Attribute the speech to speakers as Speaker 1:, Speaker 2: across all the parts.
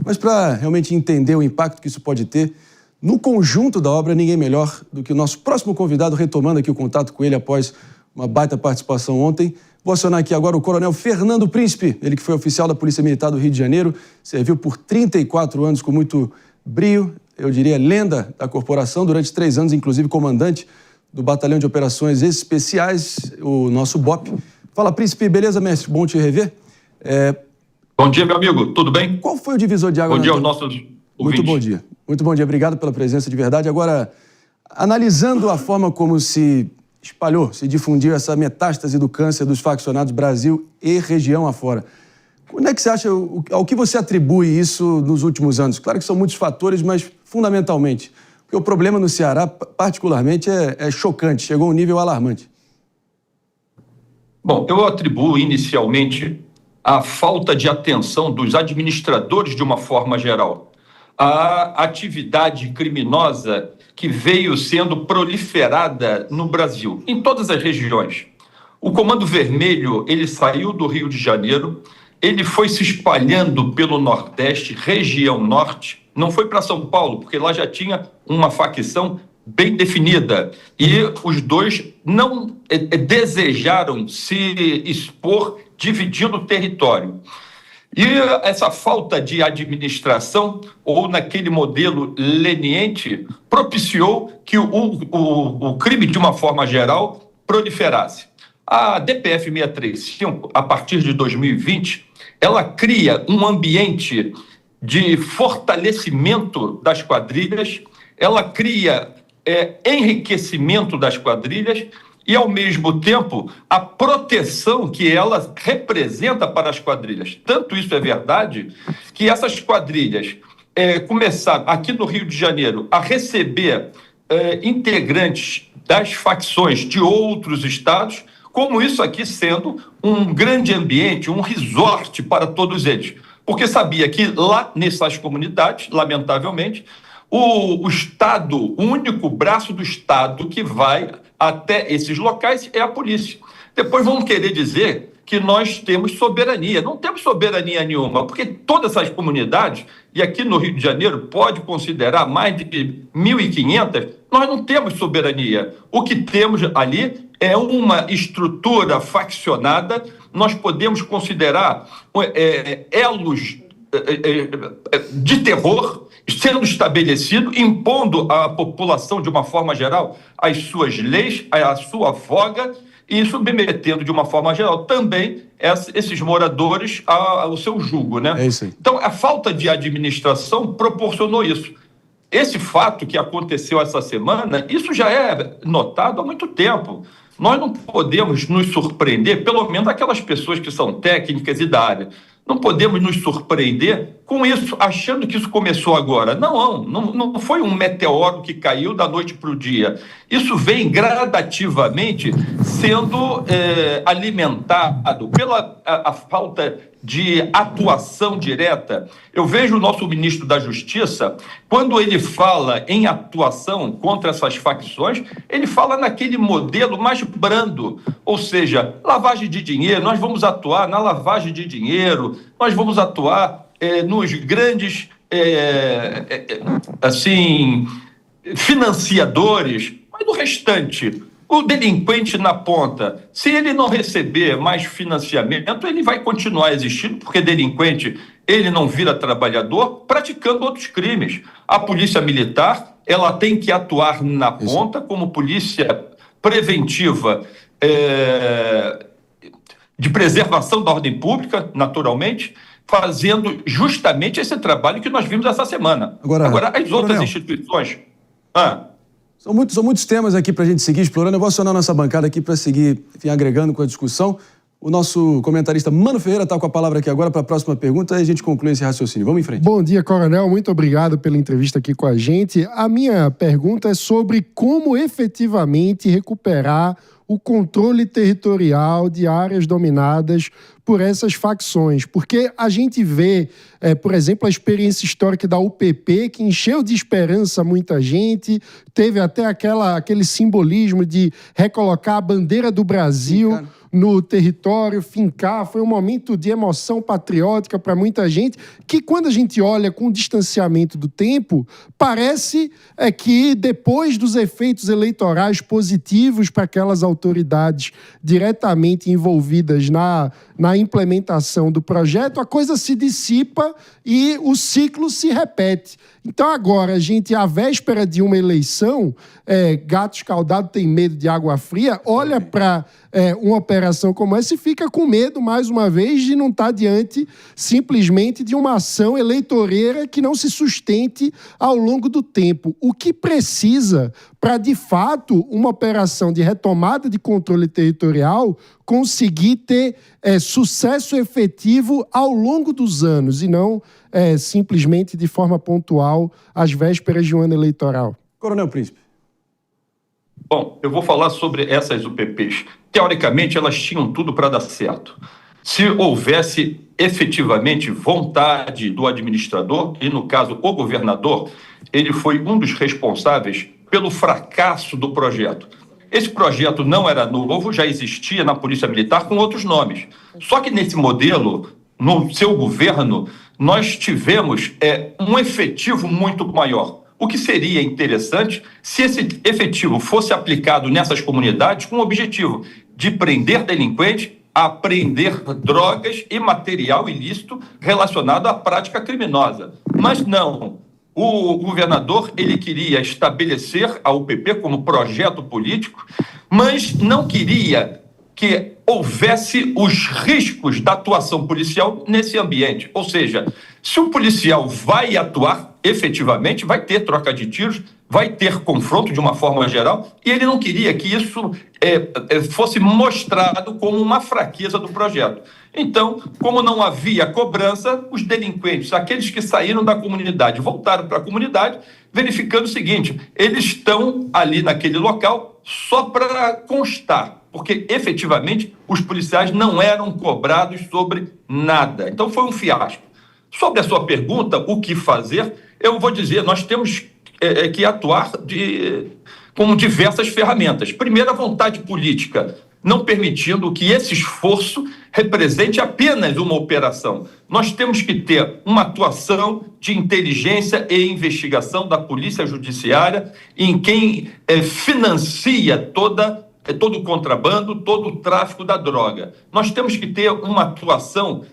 Speaker 1: Mas para realmente entender o impacto que isso pode ter no conjunto da obra, ninguém melhor do que o nosso próximo convidado, retomando aqui o contato com ele após uma baita participação ontem. Vou acionar aqui agora o Coronel Fernando Príncipe, ele que foi oficial da Polícia Militar do Rio de Janeiro, serviu por 34 anos com muito brio, eu diria lenda da corporação, durante 3 anos, inclusive comandante do Batalhão de Operações Especiais, o nosso BOP. Fala, Príncipe, beleza, mestre? Bom te rever.
Speaker 2: Bom dia, meu amigo. Tudo bem?
Speaker 1: Qual foi o divisor de água?
Speaker 2: Bom dia aos nossos ouvintes.
Speaker 1: Muito bom dia. Muito bom dia. Obrigado pela presença de verdade. Agora, analisando a forma como se espalhou, se difundiu essa metástase do câncer dos faccionados Brasil e região afora, quando é que você acha, ao que você atribui isso nos últimos anos? Claro que são muitos fatores, mas fundamentalmente, porque o problema no Ceará, particularmente, é chocante, chegou a um nível alarmante.
Speaker 2: Bom, eu atribuo inicialmente a falta de atenção dos administradores de uma forma geral, a atividade criminosa que veio sendo proliferada no Brasil, em todas as regiões. O Comando Vermelho, ele saiu do Rio de Janeiro, ele foi se espalhando pelo Nordeste, região Norte, não foi para São Paulo, porque lá já tinha uma facção bem definida, e os dois não desejaram se expor dividindo o território. E essa falta de administração, ou naquele modelo leniente, propiciou que o crime, de uma forma geral, proliferasse. A DPF 635, a partir de 2020, ela cria um ambiente de fortalecimento das quadrilhas, ela cria enriquecimento das quadrilhas e, ao mesmo tempo, a proteção que ela representa para as quadrilhas. Tanto isso é verdade que essas quadrilhas começaram, aqui no Rio de Janeiro, a receber integrantes das facções de outros estados, como isso aqui sendo um grande ambiente, um resort para todos eles. Porque sabia que lá nessas comunidades, lamentavelmente, o Estado, o único braço do Estado que vai até esses locais é a polícia. Depois vão querer dizer que nós temos soberania. Não temos soberania nenhuma, porque todas essas comunidades, e aqui no Rio de Janeiro pode considerar mais de 1.500, nós não temos soberania. O que temos ali é uma estrutura faccionada, nós podemos considerar elos de terror sendo estabelecido, impondo à população, de uma forma geral, as suas leis, a sua voga, e submetendo, de uma forma geral, também esses moradores ao seu jugo, né?
Speaker 1: É isso aí.
Speaker 2: Então, a falta de administração proporcionou isso. Esse fato que aconteceu essa semana, isso já é notado há muito tempo. Nós não podemos nos surpreender, pelo menos aquelas pessoas que são técnicas e da área, não podemos nos surpreender com isso, achando que isso começou agora. Não foi um meteoro que caiu da noite para o dia. Isso vem gradativamente sendo alimentado pela a falta de atuação direta. Eu vejo o nosso ministro da Justiça, quando ele fala em atuação contra essas facções, ele fala naquele modelo mais brando, ou seja, lavagem de dinheiro, nós vamos atuar na lavagem de dinheiro, nós vamos atuar nos grandes financiadores, mas no restante, o delinquente na ponta, se ele não receber mais financiamento, ele vai continuar existindo, porque delinquente, ele não vira trabalhador, praticando outros crimes. A polícia militar, ela tem que atuar na ponta como polícia preventiva de preservação da ordem pública, naturalmente, fazendo justamente esse trabalho que nós vimos essa semana. Agora as outras instituições...
Speaker 1: São muitos temas aqui para a gente seguir explorando. Eu vou acionar a nossa bancada aqui para seguir, enfim, agregando com a discussão. O nosso comentarista Mano Ferreira está com a palavra aqui agora para a próxima pergunta e a gente conclui esse raciocínio. Vamos em frente.
Speaker 3: Bom dia, Coronel. Muito obrigado pela entrevista aqui com a gente. A minha pergunta é sobre como efetivamente recuperar o controle territorial de áreas dominadas por essas facções. Porque a gente vê, por exemplo, a experiência histórica da UPP, que encheu de esperança muita gente, teve até aquele simbolismo de recolocar a bandeira do Brasil no território, fincar, foi um momento de emoção patriótica para muita gente, que quando a gente olha com o distanciamento do tempo, parece que depois dos efeitos eleitorais positivos para aquelas autoridades diretamente envolvidas na implementação do projeto, a coisa se dissipa e o ciclo se repete. Então agora a gente, à véspera de uma eleição, gato escaldado tem medo de água fria, olha para uma operação como essa e fica com medo, mais uma vez, de não estar diante simplesmente de uma ação eleitoreira que não se sustente ao longo do tempo. O que precisa para, de fato, uma operação de retomada de controle territorial conseguir ter sucesso efetivo ao longo dos anos e não simplesmente de forma pontual às vésperas de um ano eleitoral?
Speaker 1: Coronel Príncipe.
Speaker 2: Bom, eu vou falar sobre essas UPPs. Teoricamente, elas tinham tudo para dar certo. Se houvesse efetivamente vontade do administrador, e no caso o governador, ele foi um dos responsáveis pelo fracasso do projeto. Esse projeto não era novo, já existia na Polícia Militar com outros nomes. Só que nesse modelo, no seu governo, nós tivemos um efetivo muito maior. O que seria interessante se esse efetivo fosse aplicado nessas comunidades com o objetivo de prender delinquentes, apreender drogas e material ilícito relacionado à prática criminosa. Mas não. O governador ele queria estabelecer a UPP como projeto político, mas não queria que houvesse os riscos da atuação policial nesse ambiente. Ou seja, se o policial vai atuar efetivamente, vai ter troca de tiros, vai ter confronto de uma forma geral, e ele não queria que isso fosse mostrado como uma fraqueza do projeto. Então, como não havia cobrança, os delinquentes, aqueles que saíram da comunidade, voltaram para a comunidade, verificando o seguinte: eles estão ali naquele local só para constar, porque efetivamente os policiais não eram cobrados sobre nada. Então foi um fiasco. Sobre a sua pergunta, o que fazer, eu vou dizer, nós temos que atuar com diversas ferramentas. Primeiro, a vontade política, não permitindo que esse esforço represente apenas uma operação. Nós temos que ter uma atuação de inteligência e investigação da Polícia Judiciária em quem financia todo o contrabando, todo o tráfico da droga. Nós temos que ter uma atuação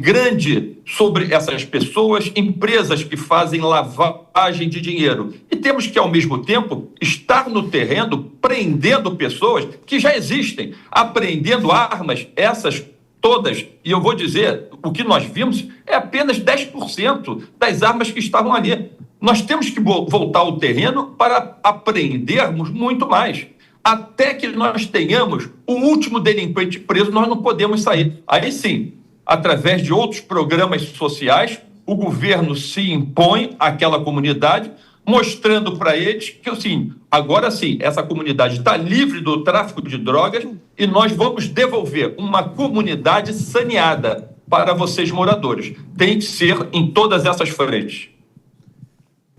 Speaker 2: grande sobre essas pessoas, empresas que fazem lavagem de dinheiro. E temos que, ao mesmo tempo, estar no terreno prendendo pessoas que já existem, apreendendo armas, essas todas. E eu vou dizer, o que nós vimos é apenas 10% das armas que estavam ali. Nós temos que voltar ao terreno para apreendermos muito mais. Até que nós tenhamos o último delinquente preso, nós não podemos sair. Aí sim, através de outros programas sociais, o governo se impõe àquela comunidade, mostrando para eles que, assim, agora sim, essa comunidade está livre do tráfico de drogas e nós vamos devolver uma comunidade saneada para vocês moradores. Tem que ser em todas essas frentes.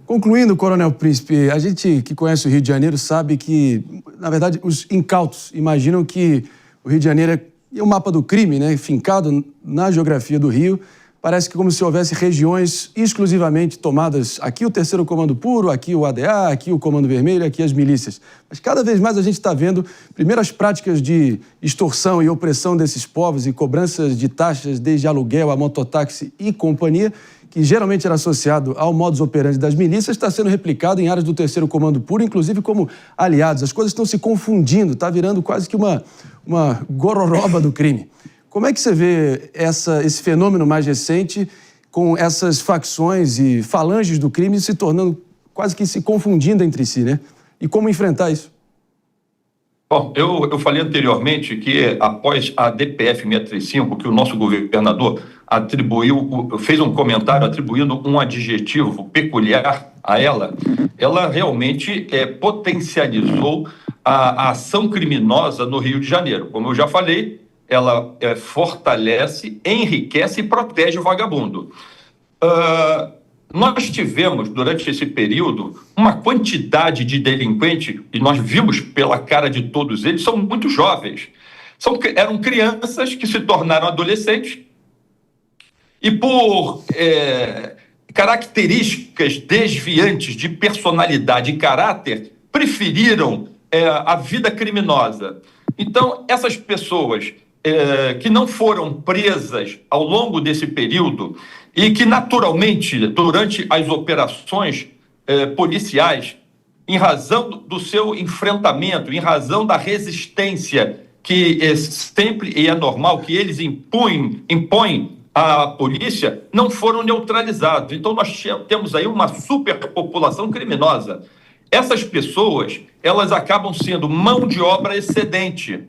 Speaker 1: Concluindo, Coronel Príncipe, a gente que conhece o Rio de Janeiro sabe que, na verdade, os incautos imaginam que o Rio de Janeiro é o mapa do crime, né? Fincado na geografia do Rio. Parece que como se houvesse regiões exclusivamente tomadas, aqui o Terceiro Comando Puro, aqui o ADA, aqui o Comando Vermelho, aqui as milícias. Mas cada vez mais a gente está vendo, primeiro, as práticas de extorsão e opressão desses povos e cobranças de taxas desde aluguel a mototáxi e companhia, que geralmente era associado ao modus operandi das milícias, está sendo replicado em áreas do Terceiro Comando Puro, inclusive como aliados. As coisas estão se confundindo, está virando quase que uma gororoba do crime. Como é que você vê esse fenômeno mais recente com essas facções e falanges do crime se tornando quase que se confundindo entre si, né? E como enfrentar isso?
Speaker 2: Bom, eu falei anteriormente que após a DPF 635, que o nosso governador fez um comentário atribuindo um adjetivo peculiar a ela realmente potencializou a ação criminosa no Rio de Janeiro. Como eu já falei, ela fortalece, enriquece e protege o vagabundo. Nós tivemos, durante esse período, uma quantidade de delinquentes, e nós vimos pela cara de todos eles, são muito jovens. Eram crianças que se tornaram adolescentes e por características desviantes de personalidade e caráter, preferiram a vida criminosa. Então, essas pessoas que não foram presas ao longo desse período e que, naturalmente, durante as operações policiais, em razão do seu enfrentamento, em razão da resistência que sempre, e é normal, que eles impõem à polícia, não foram neutralizados. Então, nós temos aí uma superpopulação criminosa. Essas pessoas, elas acabam sendo mão de obra excedente.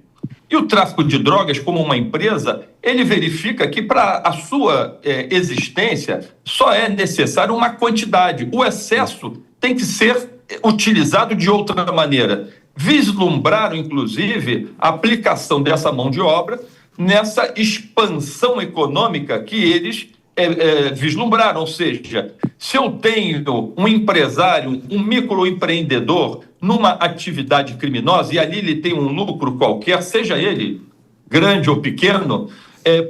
Speaker 2: E o tráfico de drogas, como uma empresa, ele verifica que para a sua existência só é necessário uma quantidade. O excesso tem que ser utilizado de outra maneira. Vislumbraram, inclusive, a aplicação dessa mão de obra nessa expansão econômica que eles vislumbraram. Ou seja, se eu tenho um empresário, um microempreendedor numa atividade criminosa e ali ele tem um lucro qualquer, seja ele grande ou pequeno,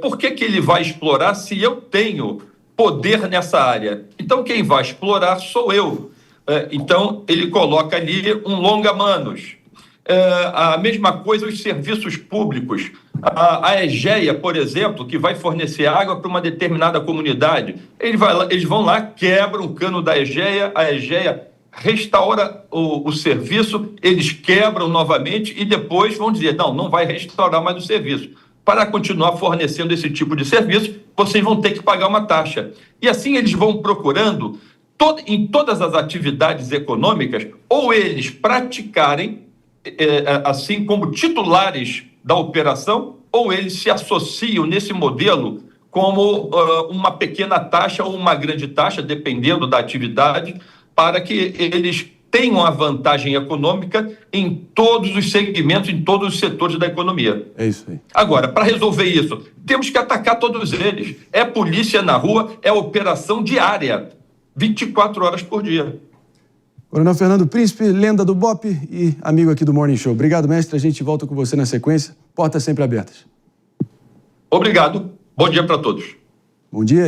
Speaker 2: por que ele vai explorar se eu tenho poder nessa área? Então, quem vai explorar sou eu. Então, ele coloca ali um longa-manos. A mesma coisa os serviços públicos. A EGEA, por exemplo, que vai fornecer água para uma determinada comunidade, eles vão lá, quebram o cano da EGEA, a EGEA restaura o serviço, eles quebram novamente e depois vão dizer, não vai restaurar mais o serviço. Para continuar fornecendo esse tipo de serviço, vocês vão ter que pagar uma taxa. E assim eles vão procurando, em todas as atividades econômicas, ou eles praticarem, assim como titulares da operação, ou eles se associam nesse modelo como uma pequena taxa ou uma grande taxa, dependendo da atividade, para que eles tenham a vantagem econômica em todos os segmentos, em todos os setores da economia.
Speaker 1: É isso aí.
Speaker 2: Agora, para resolver isso, temos que atacar todos eles. É polícia na rua, é operação diária, 24 horas por dia.
Speaker 1: Coronel Fernando Príncipe, lenda do BOPE e amigo aqui do Morning Show. Obrigado, mestre. A gente volta com você na sequência. Portas sempre abertas.
Speaker 2: Obrigado. Bom dia para todos.
Speaker 1: Bom dia.